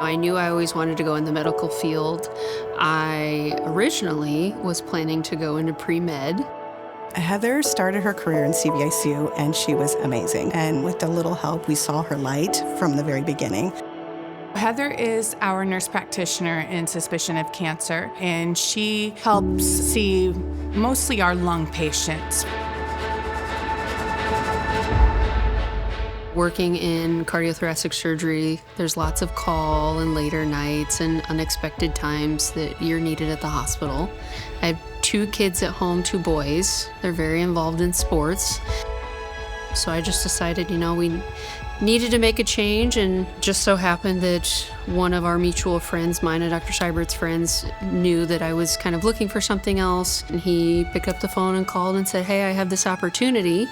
I knew I always wanted to go in the medical field. I originally was planning to go into pre-med. Heather started her career in CVICU, and she was amazing. And with a little help, we saw her light from the very beginning. Heather is our nurse practitioner in suspicion of cancer, and she helps see mostly our lung patients. Working in cardiothoracic surgery, there's lots of call and later nights and unexpected times that you're needed at the hospital. I have 2 kids at home, 2 boys. They're very involved in sports. So I just decided, we needed to make a change, and just so happened that one of our mutual friends, mine and Dr. Seibert's friends, knew that I was kind of looking for something else. And he picked up the phone and called and said, hey, I have this opportunity.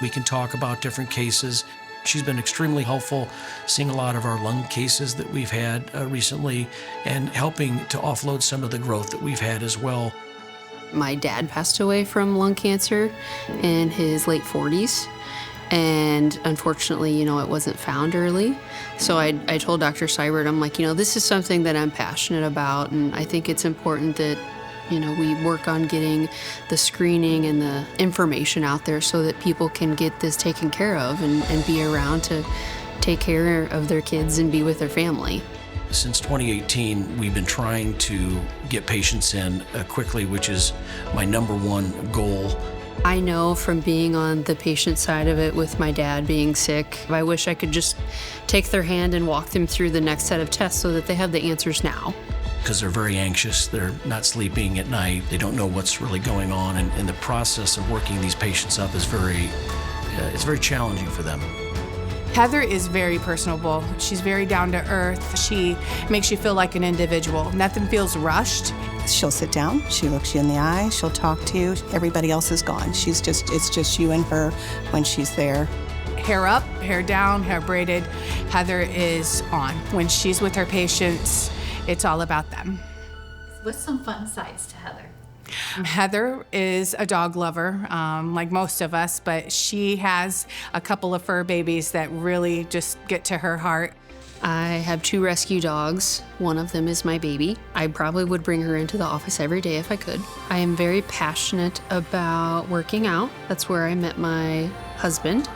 We can talk about different cases. She's been extremely helpful, seeing a lot of our lung cases that we've had recently and helping to offload some of the growth that we've had as well. My dad passed away from lung cancer in his late 40s. And unfortunately, it wasn't found early. So I told Dr. Seibert, I'm like, this is something that I'm passionate about. And I think it's important that we work on getting the screening and the information out there so that people can get this taken care of and be around to take care of their kids and be with their family. Since 2018, we've been trying to get patients in quickly, which is my #1 goal. I know from being on the patient side of it with my dad being sick, I wish I could just take their hand and walk them through the next set of tests so that they have the answers now. Because they're very anxious, they're not sleeping at night, they don't know what's really going on, and the process of working these patients up is it's very challenging for them. Heather is very personable. She's very down to earth. She makes you feel like an individual. Nothing feels rushed. She'll sit down, she looks you in the eye, she'll talk to you. Everybody else is gone. It's just you and her when she's there. Hair up, hair down, hair braided. Heather is on. When she's with her patients, it's all about them. What's some fun sides to Heather? Heather is a dog lover, like most of us, but she has a couple of fur babies that really just get to her heart. I have 2 rescue dogs. One of them is my baby. I probably would bring her into the office every day if I could. I am very passionate about working out. That's where I met my husband.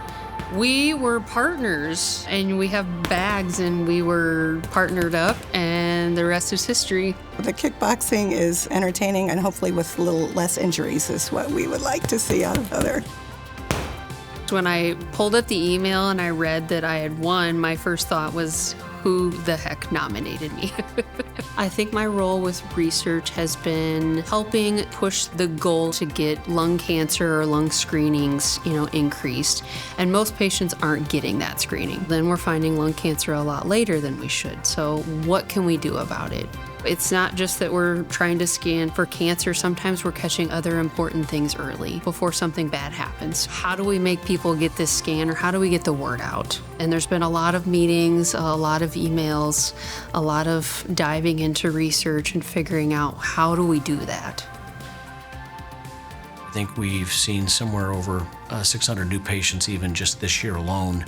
We were partners, and we have bags, and we were partnered up, and the rest is history. The kickboxing is entertaining, and hopefully with a little less injuries is what we would like to see out of Heather. When I pulled up the email and I read that I had won, my first thought was, who the heck nominated me? I think my role with research has been helping push the goal to get lung cancer or lung screenings, increased. And most patients aren't getting that screening. Then we're finding lung cancer a lot later than we should. So what can we do about it? It's not just that we're trying to scan for cancer. Sometimes we're catching other important things early before something bad happens. How do we make people get this scan, or how do we get the word out? And there's been a lot of meetings, a lot of emails, a lot of diving into research and figuring out how do we do that. I think we've seen somewhere over 600 new patients even just this year alone.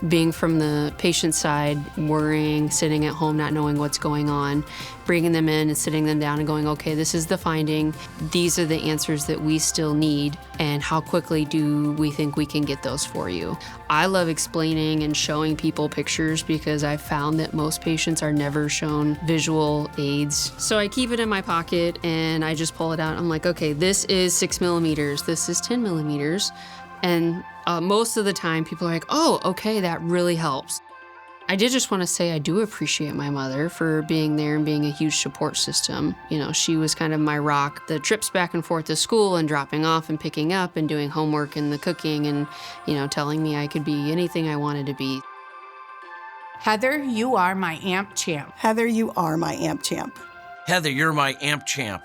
Being from the patient side, worrying, sitting at home, not knowing what's going on, bringing them in and sitting them down and going, okay, this is the finding. These are the answers that we still need, and how quickly do we think we can get those for you? I love explaining and showing people pictures because I've found that most patients are never shown visual aids. So I keep it in my pocket and I just pull it out. I'm like, okay, this is 6 millimeters. This is 10 millimeters. And most of the time, people are like, oh, okay, that really helps. I did just want to say I do appreciate my mother for being there and being a huge support system. She was kind of my rock. The trips back and forth to school and dropping off and picking up and doing homework and the cooking and, telling me I could be anything I wanted to be. Heather, you are my AMP champ. Heather, you are my AMP champ. Heather, you're my AMP champ.